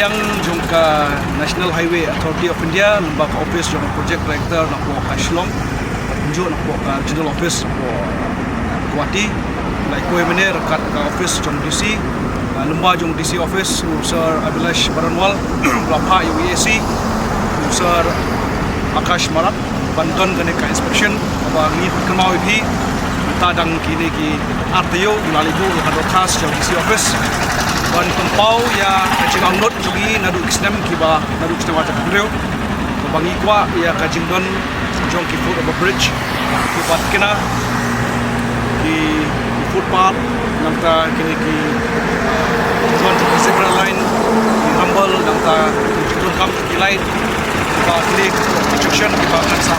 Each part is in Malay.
liang jong ka National Highway Authority of India lembaga office jong project director nak po ka Shillong unjuk nak po ka general office po Guwahati lai ko mene rekat ka office jong DC lembaga jong DC office Sir Abhilash Baranwal Lapha UAC Sir Akash Marak bantuan kene ka inspection aba ngi kemau ibi tadang kini ki RTO ilaligo ka khas jong DC office ban tempau ya kacing not jogi nadu kisnem kiba nadu kisnem wata kureu bangi kwa ya kacing don jong ki foot over bridge ki pat kena ki footpath nangta kini ki tuan zebra line ki humble nangta jikun kam ki line kiba klik junction kiba kansa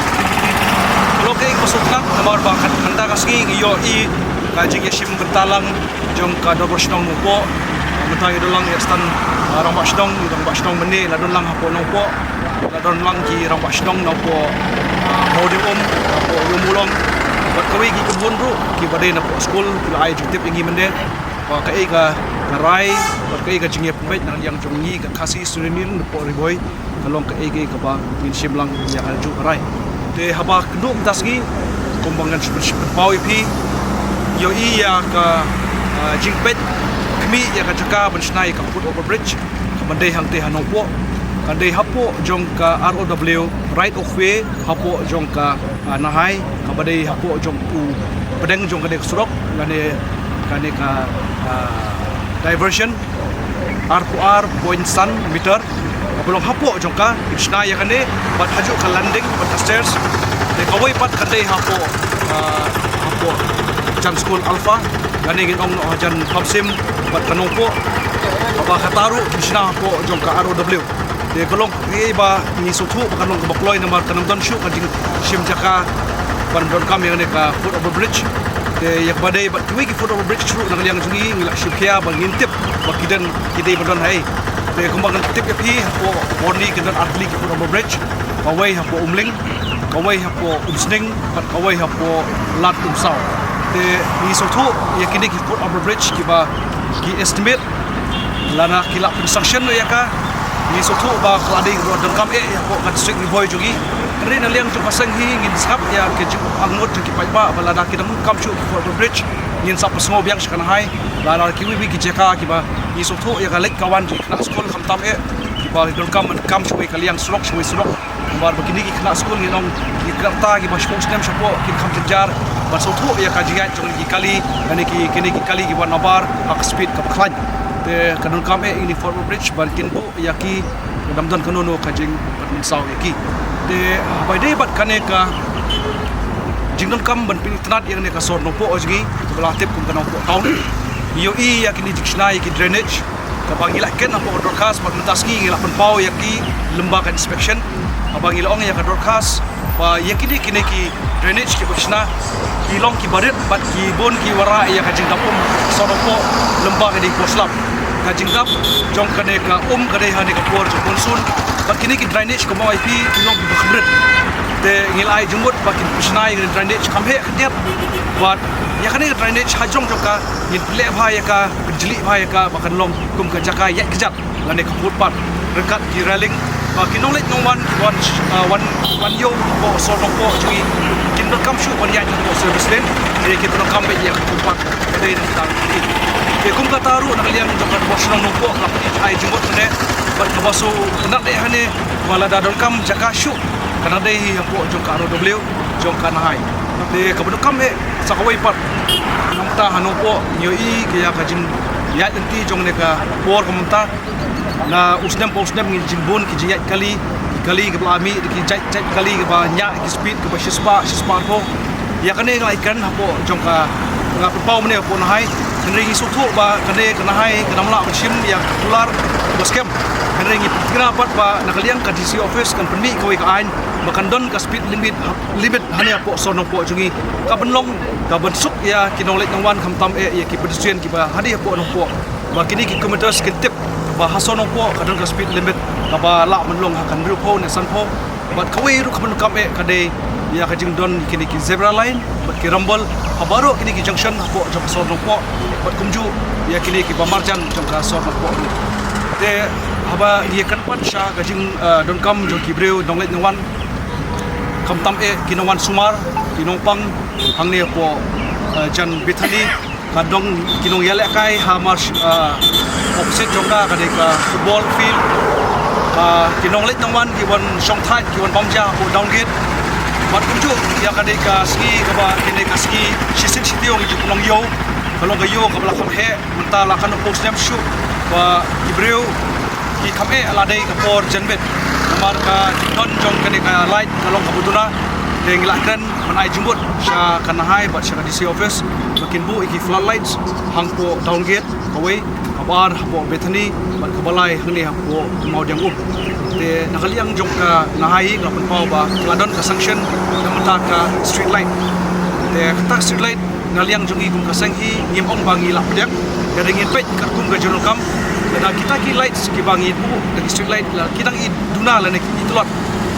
kalau kay kusutnak namar ba kanta kasgi iyo i kajing yashim bertalang jong ka dobosnong mupo mentang itu lang stan rambak sedong meni ladon lang hapo nopo ladon lang ki rambak sedong nopo modium hapo umulong bat kawi ki kebun ru ki badai napo school kila ai jutip ingi mende ka ai ka rai bat kai ka jingep pembet nang yang jongi ka kasi sunenin napo riboy kalong ka ai ka ba min simlang ya haju rai de haba keduk tasgi kumbangan pau ipi yo iya ka jingpet kami ya kacaka bersnai ka foot over bridge kamandai hangte hanopo kandai hapo jong ka ROW right of way hapo jong ka nahai kabadai hapo jong u pedeng jong kane surok kane ka diversion R2R point sun meter belum hapo jong ka bersnai ya kane bat haju ka landing bat stairs de kawai pat kandai hapo Jan School Alpha kani gin ong jan pamsim bat kanongpo aba kataru kisna po jong ka ROW de kolong ba ni suthu kanong bakloi namar kanamdan shu kajing sim jaka ban don kam yang ka foot over bridge de yak badai bat kwi ki foot over bridge shu nang yang jungi ngila shipkia bang ngintip bakidan kidai bandon hai de kumbang tip pi po warni kidan atli ki foot over bridge kawai hapo umling kawai hapo umsning bat kawai hapo lat umsau de ni sotu ya kini ki foot over bridge kiba ki estimate lana kila construction ya ka ni sotu ba kladi ro dan kam ya ko ka district ni boy jugi kri na liang tu pasang hi ngin skap ya ke ju angot ki pai ba lana ki dam kam chu foot over bridge ngin sap smo biang shkan hai lana ki wi ki jeka kiba ni sotu ya ka lek kawan ji na school kham tam e kiba dan kam chu ka liang surok bar begini ki kena school ni long ki kerta ki bas postem shapo ki kham jar bar sotu ya ka jiga jong ki kali ani ki kini ki kali ki wan nabar hak speed ka khlan te kanun kam e uniform bridge bar kin bu ya ki damdan kanono ka jing pat saw ya ki te bai dei bat kane ka jingdon kam ban pin tanat yang ne ka sor no po ojgi belah tip kum kanau po town yo i ya kini dictionary ki drainage ka bangila ken apo broadcast pat mentaski ngila pau ya ki lembaga inspection abang ilong ya ka broadcast pa yakini kini ki drainage ki bosna ilong ki barit bat ki bon ki wara ya ka jingdap soropo lembaga di poslap ka jingdap jong kane ka kane hane ka por monsun bat kini ki drainage ko mai pi ilong ki bakbret de ngilai jumut bakin bosna ya drainage kamhe ketiap bat ya kane drainage hajong joka yin ple bhai ka jeli bhai ka bakan long kum ka jaka ya kejat lane ka footpath rekat ki railing kinong lek nong one yo po so no po jui kindo kam shu kon ya po service lane de kindo kam be ya kupat de ta de kum ka taru nak liang jong kan bos no po ka ai jumot ne bar ka basu nak de hane wala da don kam jaka shu kana de po jong ka ROW jong kan hai de ka bon kam e sa ka wai pat nam ta hanu po yo i ke ya ka jin ya enti jong ne ka por kom ta na usdem ngin jimbon ki jiyat kali ke belami ki jait kali ke banyak ki speed ke shispa po ya kane ngai kan hapo jongka nga pau mene po na hai kene ngi sutu ba kane hai kana mala sim yang ular boskem kene ngi tina pat ba nakaliang ka DC office kan permi ko ka ain makan don ka speed limit hanya po sono po jungi ka benlong ka bensuk ya kinolek nangwan khamtam ya ki pedestrian ki ba hadi po no po ba kini ki kilometers kentip bahaso no po kadang ka speed limit kaba la menlong akan rupo ne san po bat kawi ru kamen kam e kade ya ka jing don kini ki zebra line bat ki rambol habaro kini ki junction po jong so no po bat kumju ya kini ki bamarjan jong ka so no po de haba dia kan pat sha kajing don kam jo kibreu donglet nwan kam tam e kinawan sumar kinongpang hangne po jan bethani kadong kinong yale kai hamar opposite jongka kadeka football field kinong let nwan kiwan song thai kiwan bamja po downgrade mat kunju ya kadeka ski kaba kineka ski sisin sitiong jikunong yo kalau gayo kabla kam he mentala kan post dem shoot wa kibreu ki kame aladai kapor jenbet namar ka don jong kene ka light kalong kabutuna deng lakran manai jumbut sha kanahai bat sha DC office makin bu iki floodlights hangpo downgrade kawai kabar hapo bethani bat kabalai hangni hapo mau dem de nakaliang jong ka nahai ngapun pau ba ladon ka sanction namata ka street light de kata street light ngaliang jongi kum kasanghi ngim ong bangi la pedek kada ngin pet karkum ga jono kam na kita ki lights ki bangi bu dari street light la kita i duna la nek itulot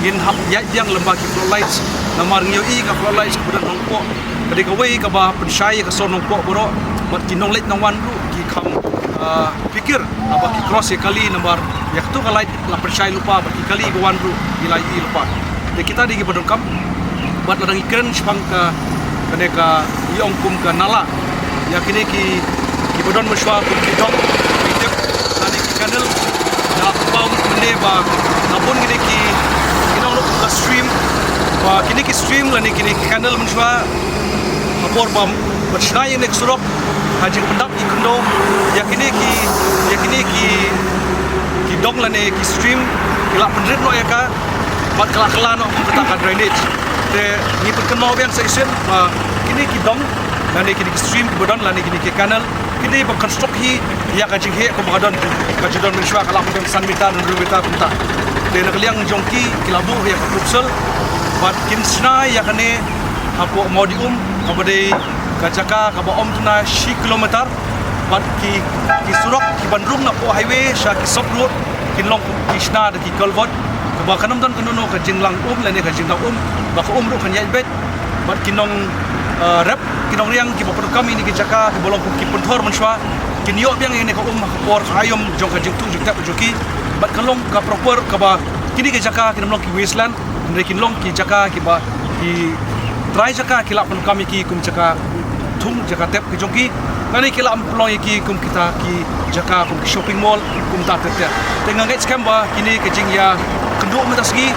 ngin hap ya yang lembah ki floor lights namar ngio i ka floor lights kemudian nongpo kada ka wei ka ba pensyai ka son nongpo boro mat kinong light nang wan ru ki kam pikir apa ki cross kali namar yak tu ka light la pensyai lupa ba ki kali ka wan ru ilai i lupa de kita di ki bodong kam bat ladang ikan sepang ka kadeka iong kum ka nala ya kini ki bodon meswa kum ki dong itep tadi ki kanal ya pau mende ba napun kini ki kinong lo ka stream ba kini ki stream lani kini ki kanal meswa apor bam bersnai nek surok haji pendap ikundo ya kini ki dong lani ki stream kila pendret no ya ka bat kala no petaka drainage de ni perkenal yang seisen kini kidong dan kini stream kemudian lani kini ke kanal kini berkonstruksi ya kajing he kemudian kajidon meniswa kalau mungkin 1 meter dan 2 meter punta de nakaliang jongki kilabu ya kapsel bat kinsna ya kane apo modium kabade kajaka kabo om tuna 10 kilometer bat ki surok ki bandrung na po highway sha ki sop road kinlong kisna de ki kalvot ba kanam don kanono ka jinglang lani ka jinglang ba ko ro kan yai bet bat kinong rep kinong riang ki bopor kami ni ki jaka ki bolong ki punthor manswa kin yo biang ini ka por hayom jong ka jingtu jikta joki bat kalong ka proper ka ba kini ki jaka kinong ki wasteland ndre kinong ki jaka ki ba ki try jaka ki la pun kami ki kum jaka thung jaka tep ki joki nani ki la employ ki kum kita ki jaka kum ki shopping mall kum ta tep tengah ngait scam ba kini ki jing ya kenduk metasgi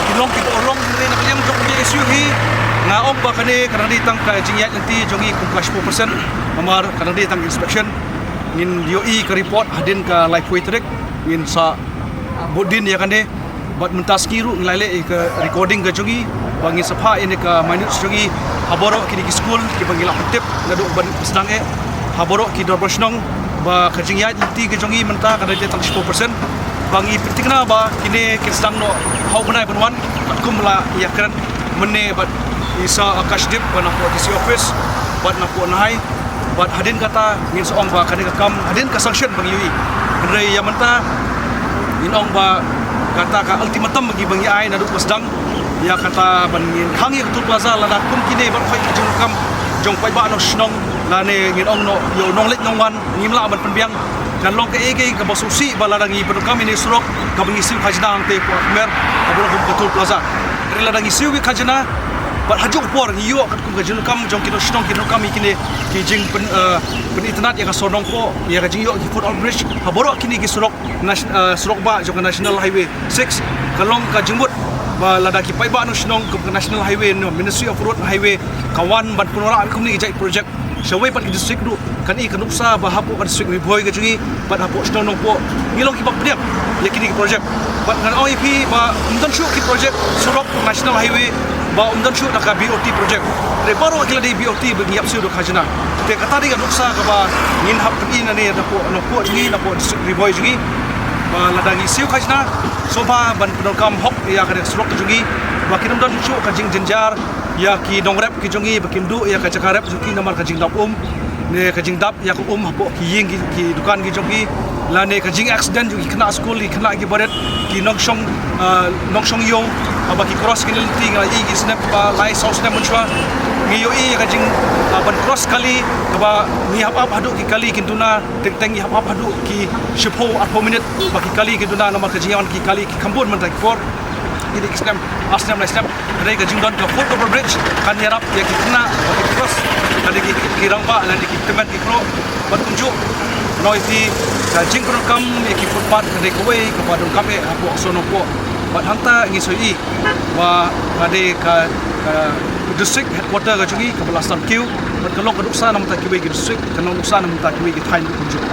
kinong ki bolong ni nak liang jok ni isu hi ngaok ba kani kana di tang ka jingyat nanti jongi ku 10% amar kana di tang inspection ngin DOE ka report hadin ka lifeway track ngin sa bodin ya kane bat mentaski ru ngilale ka recording ka jongi bangi sapha ini ka minute jongi haboro kini ki school ki bangila hotep nadu ban sedang haboro ki dorbrosnong ba ka jingyat nanti ka jongi menta kana di tang 10% bangi pentingna ba kini kisang no hau benai benwan kumla ya keren mene bat isa akashdip bana po DC office bat na po nahai bat hadin kata ngin soong ba kadika kam hadin ka sanction bang yui kendai ya menta inong ba kata ka ultimatum bagi bangi ai na du sedang ya kata bangin hangi tu plaza lada kum kini ba khoi jung kam jong pai ba no snong lane ngin ong no yo nong let nong wan ngimla ban penbiang dan long ke ege ka basusi baladangi pedukam ini surok ka bangisi khajna ante po mer abul kum betul plaza rela dangi siwi khajna bat hajuk por hiyo kat kum khajna kam jong kino shnong kino kam ikine ki jing pen internet ya ka sonong po ya ka jing yo ki foot bridge haboro kini ki surok surok ba jong national highway 6 kalong ka jingbut ba ladaki pai ba no shnong kum national highway no ministry of road highway kawan bat punora kum ni jai project Shawai pat district du kan ikan uksa bahapo kan district boy ke jungi pat hapo stone po ngilong ki padiam ya kini ki project pat kan OIP ba umdan shu ki project surok national highway ba umdan shu naka BOT project re baro kila di BOT bengiap su do khajna te kata di kan uksa ka ba ngin hap in ane da po no po jungi na po district boy jungi ba ladangi siu khajna soba ban penokam hok ya ka surok jungi ba kinum dan shu ka jing jenjar ya ki dongrep ki jongi bakindu ya ka cakarep zuki namar ka jingdap ne ka jingdap ya ko hapo ki ying ki dukan ki jongi lane ka jing accident ju kena school kena gi baret ki nongsong yo aba ki cross kinil ti nga i gi snap ba lai sauce na munchwa ngi yo i ka jing ban cross kali ba ni hap hadu ki kali kintuna teng hap hadu ki shipho 4 minute ba ki kali kintuna nomor ka jingan ki kali ki kambun man tak for ini kisnam asnam lai snap dai ka jing don ka foot over bridge kan yarap ya ki kena ba ki cross ada ki rangba lan ki temat ki pro bat tunjuk noi ti jing kro kam ki footpath dai ko wei ka padong kape apo sono po bat hanta ngi soi wa ade ka district headquarter ka chungi ka belastan kiu bat kalong ka duksa nam ta ki wei ki district kanong duksa nam ta ki wei ki thain ku tunjuk